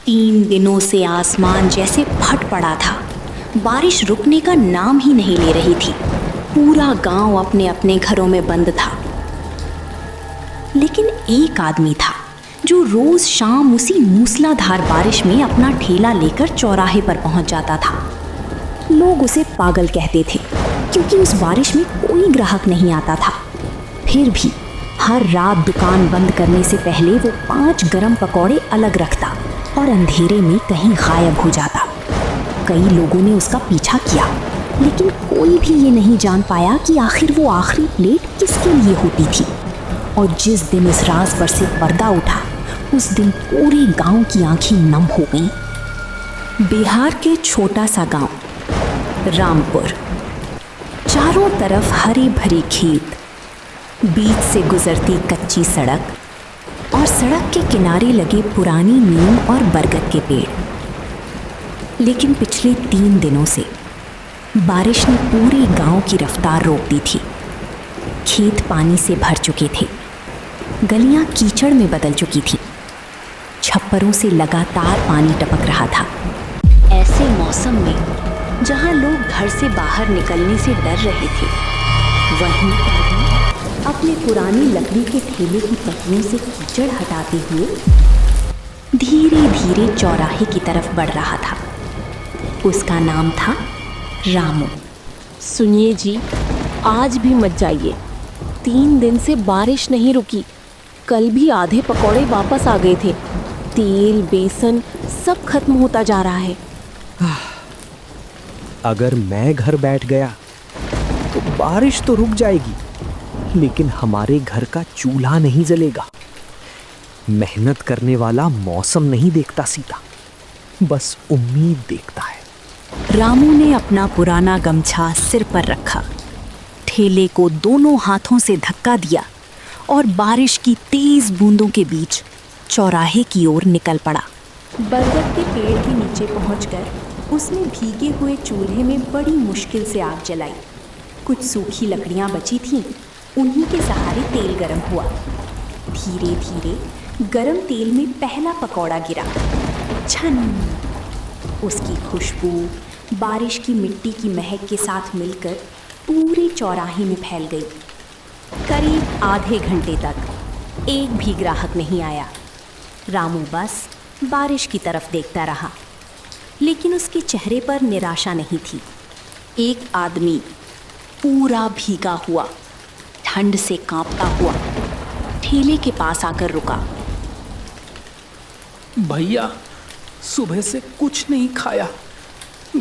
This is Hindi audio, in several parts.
3 दिनों से आसमान जैसे फट पड़ा था। बारिश रुकने का नाम ही नहीं ले रही थी। पूरा गांव अपने अपने घरों में बंद था। लेकिन एक आदमी था जो रोज शाम उसी मूसलाधार बारिश में अपना ठेला लेकर चौराहे पर पहुंच जाता था। लोग उसे पागल कहते थे क्योंकि उस बारिश में कोई ग्राहक नहीं आता था। फिर भी हर रात दुकान बंद करने से पहले वो 5 गरम पकौड़े अलग रखता और अंधेरे में कहीं गायब हो जाता। कई लोगों ने उसका पीछा किया, लेकिन कोई भी ये नहीं जान पाया कि आखिर वो आखिरी प्लेट किसके लिए होती थी। और जिस दिन इस राज पर से पर्दा उठा, उस दिन पूरे गांव की आंखें नम हो गईं। बिहार के छोटा सा गांव रामपुर, चारों तरफ हरे भरे खेत, बीच से गुजरती कच्ची सड़क और सड़क के किनारे लगे पुरानी नीम और बरगद के पेड़। लेकिन पिछले 3 दिनों से बारिश ने पूरे गांव की रफ्तार रोक दी थी। खेत पानी से भर चुके थे, गलियां कीचड़ में बदल चुकी थीं, छप्परों से लगातार पानी टपक रहा था। ऐसे मौसम में जहां लोग घर से बाहर निकलने से डर रहे थे, वहीं आदमी अपने पुरानी लकड़ी के ठेले की पत्तियों से कीचड़ हटाते हुए धीरे धीरे चौराहे की तरफ बढ़ रहा था। उसका नाम था रामू। सुनिए जी, आज भी मत जाइए। 3 दिन से बारिश नहीं रुकी। कल भी आधे पकौड़े वापस आ गए थे। तेल, बेसन सब खत्म होता जा रहा है। अगर मैं घर बैठ गया तो बारिश तो रुक जाएगी, लेकिन हमारे घर का चूल्हा नहीं जलेगा। मेहनत करने वाला मौसम नहीं देखता सीता, बस उम्मीद देखता है। रामू ने अपना पुराना गमछा सिर पर रखा, ठेले को दोनों हाथों से धक्का दिया और बारिश की तेज बूंदों के बीच चौराहे की ओर निकल पड़ा। बरगद के पेड़ के नीचे पहुंचकर उसने भीगे हुए चूल्हे में बड़ी मुश्किल से आग जलाई। कुछ सूखी लकड़ियां बची थीं, उन्हीं के सहारे तेल गर्म हुआ। धीरे धीरे गर्म तेल में पहला पकौड़ा गिरा। छन! उसकी खुशबू बारिश की मिट्टी की महक के साथ मिलकर पूरे चौराहे में फैल गई। करीब आधे घंटे तक एक भी ग्राहक नहीं आया। रामू बस बारिश की तरफ देखता रहा, लेकिन उसके चेहरे पर निराशा नहीं थी। एक आदमी पूरा भीगा हुआ, ठंड से कांपता हुआ ठेले के पास आकर रुका। भैया, सुबह से कुछ नहीं खाया।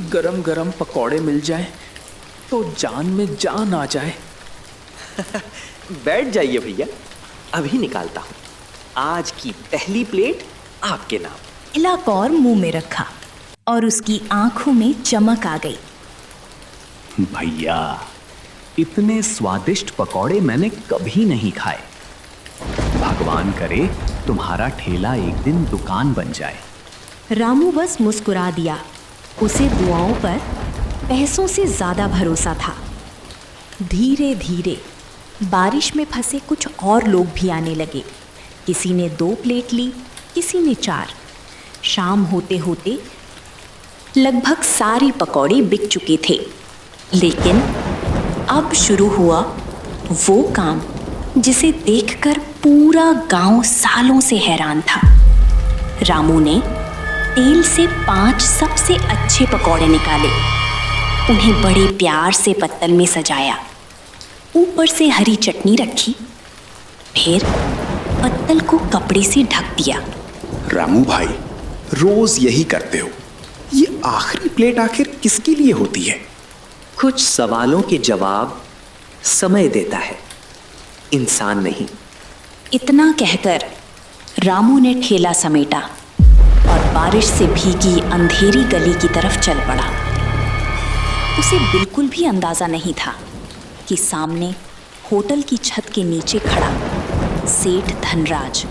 गरम गरम पकौड़े मिल जाए तो जान में जान आ जाए। बैठ जाइए भैया, अभी निकालता हूँ। आज की पहली प्लेट आपके नाम। तिलक और मुंह में रखा और उसकी आंखों में चमक आ गई। भैया, इतने स्वादिष्ट पकौड़े मैंने कभी नहीं खाए। भगवान करे तुम्हारा ठेला एक दिन दुकान बन जाए। रामू बस मुस्कुरा दिया। उसे दुआओं पर पैसों से ज्यादा भरोसा था। धीरे धीरे बारिश में फंसे कुछ और लोग भी आने लगे। किसी ने 2 प्लेट ली, किसी ने 4। शाम होते होते लगभग सारे पकौड़े बिक चुके थे। लेकिन अब शुरू हुआ वो काम जिसे देखकर पूरा गांव सालों से हैरान था। रामू ने तेल से 5 सबसे अच्छे पकौड़े निकाले, उन्हें बड़े प्यार से पत्तल में सजाया, ऊपर से हरी चटनी रखी, फिर पत्तल को कपड़े से ढक दिया। रामू भाई, रोज यही करते हो। ये आखिरी प्लेट आखिर किसके लिए होती है? कुछ सवालों के जवाब समय देता है, इंसान नहीं। इतना कहकर रामू ने ठेला समेटा और बारिश से भीगी अंधेरी गली की तरफ चल पड़ा। उसे बिल्कुल भी अंदाजा नहीं था कि सामने होटल की छत के नीचे खड़ा सेठ धनराज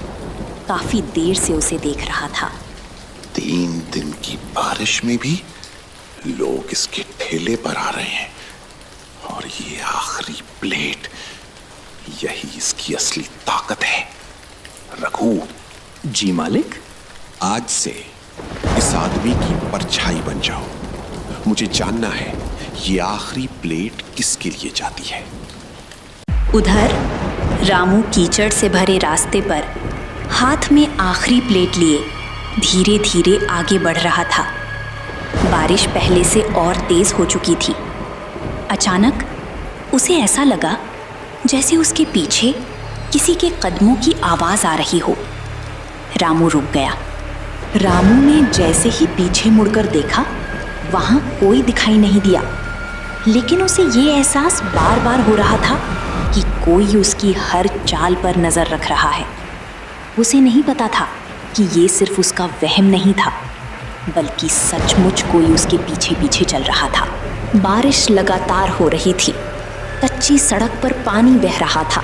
काफी देर से उसे देख रहा था। 3 दिन की बारिश में भी लोग इसके ठेले पर आ रहे हैं, और ये आखिरी प्लेट, यही इसकी असली ताकत है। रघु। जी मालिक। आज से इस आदमी की परछाई बन जाओ। मुझे जानना है ये आखिरी प्लेट किसके लिए जाती है। उधर रामू कीचड़ से भरे रास्ते पर हाथ में आखिरी प्लेट लिए धीरे धीरे आगे बढ़ रहा था। बारिश पहले से और तेज हो चुकी थी। अचानक उसे ऐसा लगा जैसे उसके पीछे किसी के कदमों की आवाज आ रही हो। रामू रुक गया। रामू ने जैसे ही पीछे मुड़कर देखा, वहां कोई दिखाई नहीं दिया, लेकिन उसे ये एहसास बार बार हो रहा था कि कोई उसकी हर चाल पर नजर रख रहा है। उसे नहीं पता था कि ये सिर्फ उसका वहम नहीं था, बल्कि सचमुच कोई उसके पीछे पीछे चल रहा था। बारिश लगातार हो रही थी। कच्ची सड़क पर पानी बह रहा था।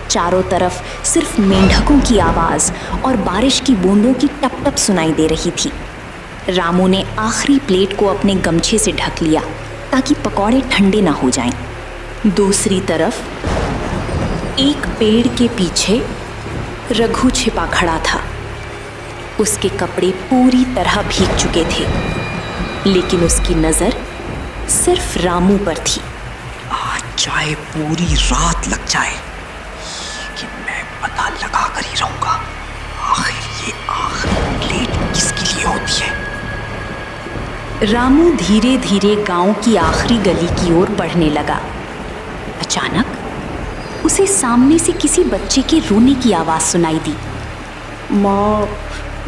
चारों तरफ सिर्फ मेंढकों की आवाज और बारिश की बूंदों की टप टप सुनाई दे रही थी। रामू ने आखिरी प्लेट को अपने गमछे से ढक लिया ताकि पकौड़े ठंडे ना हो जाएं। दूसरी तरफ एक पेड़ के पीछे रघु छिपा खड़ा था। उसके कपड़े पूरी तरह भीग चुके थे, लेकिन उसकी नजर सिर्फ रामू पर थी। आज चाहे पूरी रात लग जाए कि मैं पता लगा कर ही रहूंगा आखिर ये आखिरी प्लेट किसके लिए होती है। रामू धीरे धीरे गांव की आखिरी गली की ओर बढ़ने लगा। अचानक उसे सामने से किसी बच्चे के रोने की आवाज सुनाई दी। माँ,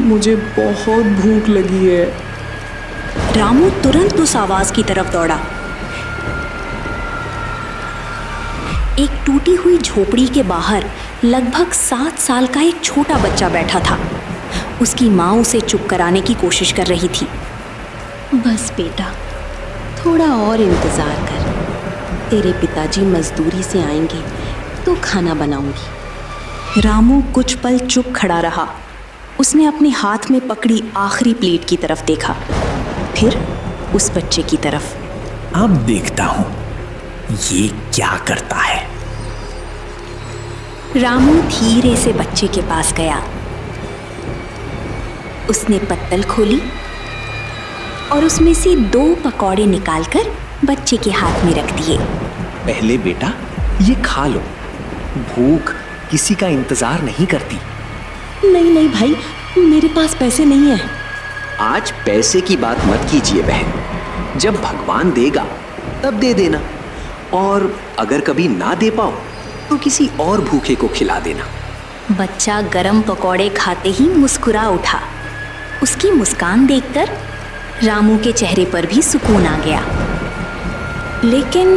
मुझे बहुत भूख लगी है। रामू तुरंत उस आवाज की तरफ दौड़ा। एक टूटी हुई झोपड़ी के बाहर लगभग 7 साल का एक छोटा बच्चा बैठा था। उसकी माँ उसे चुप कराने की कोशिश कर रही थी। बस बेटा, थोड़ा और इंतज़ार कर। तेरे पिताजी मजदूरी से आएंगे तो खाना बनाऊंगी। रामू कुछ पल चुप खड़ा रहा। उसने अपने हाथ में पकड़ी आखिरी प्लेट की तरफ देखा, फिर उस बच्चे की तरफ। अब देखता हूं ये क्या करता है। रामू धीरे से बच्चे के पास गया। उसने पत्तल खोली और उसमें से 2 पकौड़े निकालकर बच्चे के हाथ में रख दिए। पहले बेटा ये खा लो, भूख किसी का इंतजार नहीं करती। नहीं नहीं भाई, मेरे पास पैसे नहीं है। आज पैसे की बात मत कीजिए बहन, जब भगवान देगा तब दे देना, और अगर कभी ना दे पाओ तो किसी और भूखे को खिला देना। बच्चा गरम पकौड़े खाते ही मुस्कुरा उठा। उसकी मुस्कान देखकर रामू के चेहरे पर भी सुकून आ गया। लेकिन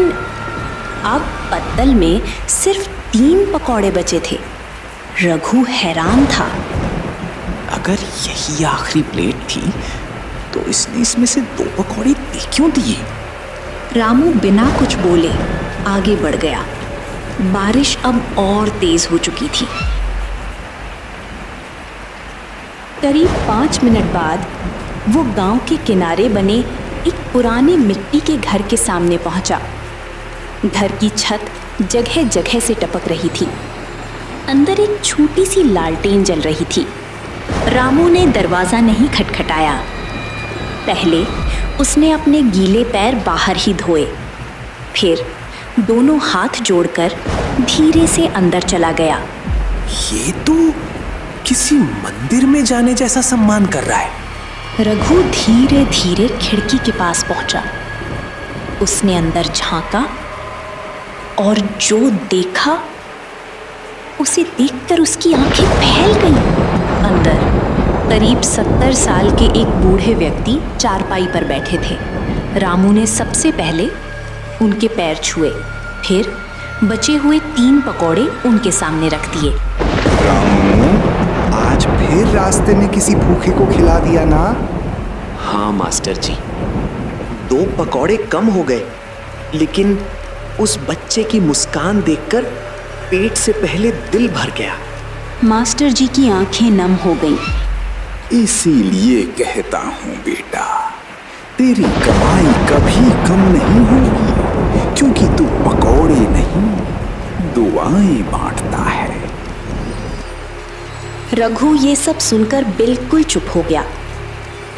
अब पत्तल में सिर्फ 3 पकौड़े बचे थे। रघु हैरान था। अगर यही आखिरी प्लेट थी तो इसने इसमें से 2 पकौड़े दे क्यों दिए। रामू बिना कुछ बोले आगे बढ़ गया। बारिश अब और तेज हो चुकी थी। करीब 5 मिनट बाद वो गांव के किनारे बने एक पुराने मिट्टी के घर के सामने पहुंचा। घर की छत जगह जगह से टपक रही थी। अंदर एक छोटी सी लालटेन जल रही थी। रामू ने दरवाज़ा नहीं खटखटाया। पहले उसने अपने गीले पैर बाहर ही धोए, फिर दोनों हाथ जोड़कर धीरे से अंदर चला गया। ये तो किसी मंदिर में जाने जैसा सम्मान कर रहा है। रघु धीरे धीरे खिड़की के पास पहुंचा। उसने अंदर झांका और जो देखा उसे देखकर उसकी आंखें फैल गईं। अंदर करीब 70 साल के एक बूढ़े व्यक्ति चारपाई पर बैठे थे। रामू ने सबसे पहले उनके पैर छुए, फिर बचे हुए 3 पकौड़े उनके सामने रख दिए। रामू, आज फिर रास्ते में किसी भूखे को खिला दिया ना? हाँ मास्टर जी, 2 पकौड़े कम हो गए, लेकिन उस बच्चे की मुस्कान देखकर पेट से पहले दिल भर गया। मास्टर जी की आंखें नम हो गईं। इसीलिए कहता हूँ बेटा, तेरी कमाई कभी कम नहीं होगी, क्योंकि तू पकौड़े नहीं, दुआएं बांटता है। रघु ये सब सुनकर बिल्कुल चुप हो गया।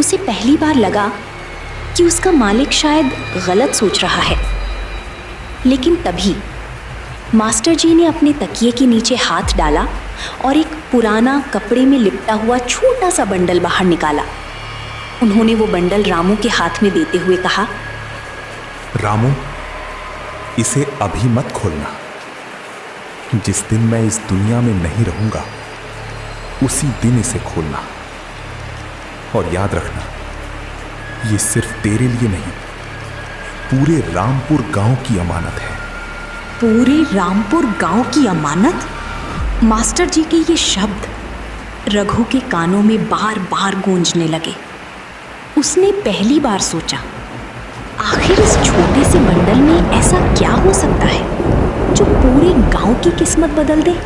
उसे पहली बार लगा कि उसका मालिक शायद गलत सोच रहा है। लेकिन तभी मास्टर जी ने अपने तकिए के नीचे हाथ डाला और एक पुराना कपड़े में लिपटा हुआ छोटा सा बंडल बाहर निकाला। उन्होंने वो बंडल रामू के हाथ में देते हुए कहा, रामू, इसे अभी मत खोलना। जिस दिन मैं इस दुनिया में नहीं रहूंगा उसी दिन इसे खोलना। और याद रखना, ये सिर्फ तेरे लिए नहीं, पूरे रामपुर गांव की अमानत है। पूरे रामपुर गांव की अमानत? मास्टर जी के ये शब्द रघु के कानों में बार बार गूंजने लगे। उसने पहली बार सोचा, आखिर इस छोटे से बंडल में ऐसा क्या हो सकता है जो पूरे गांव की किस्मत बदल दे।